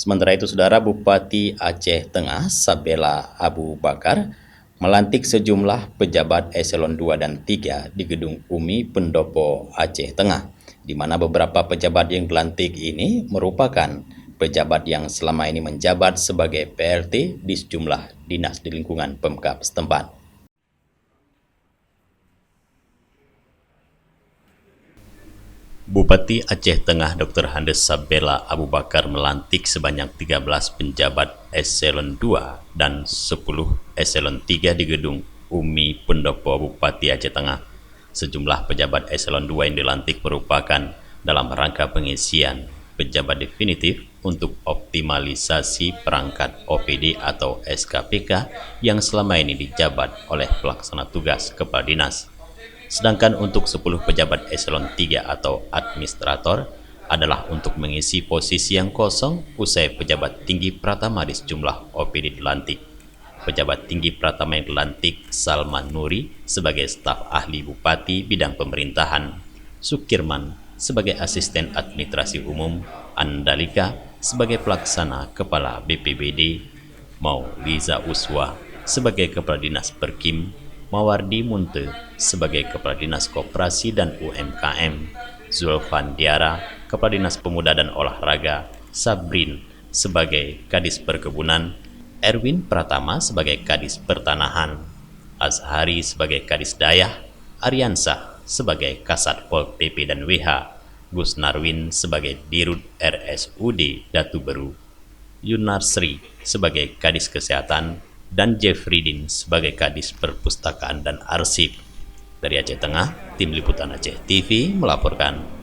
Sementara itu, Saudara, Bupati Aceh Tengah, Sabela Abu Bakar, melantik sejumlah pejabat eselon 2 dan 3 di Gedung UMI Pendopo Aceh Tengah, di mana beberapa pejabat yang dilantik ini merupakan pejabat yang selama ini menjabat sebagai PLT di sejumlah dinas di lingkungan Pemkab setempat. Bupati Aceh Tengah Dr. Handes Sabela Abu Bakar melantik sebanyak 13 penjabat eselon 2 dan 10 eselon 3 di Gedung UMI Pendopo Bupati Aceh Tengah. Sejumlah pejabat eselon 2 yang dilantik merupakan dalam rangka pengisian pejabat definitif untuk optimalisasi perangkat OPD atau SKPK yang selama ini dijabat oleh pelaksana tugas kepala dinas. Sedangkan untuk 10 pejabat eselon 3 atau administrator adalah untuk mengisi posisi yang kosong usai pejabat tinggi pratama di sejumlah OPD dilantik. Pejabat tinggi pratama yang dilantik Salman Nuri sebagai staf ahli Bupati bidang pemerintahan, Sukirman sebagai asisten administrasi umum, Andalika sebagai pelaksana kepala BPBD, Mauliza Uswa sebagai kepala dinas Perkim, Mawardi Munte sebagai Kepala Dinas Koperasi dan UMKM, Zulfan Diara, Kepala Dinas Pemuda dan Olahraga, Sabrin sebagai Kadis Perkebunan, Erwin Pratama sebagai Kadis Pertanahan, Azhari sebagai Kadis Dayah, Aryansah sebagai Kasat Pol PP dan WH, Gus Narwin sebagai Dirut RSUD Datu Beru, Yunarsri sebagai Kadis Kesehatan, dan Jeffrydin sebagai Kadis Perpustakaan dan Arsip. Dari Aceh Tengah, Tim Liputan Aceh TV melaporkan.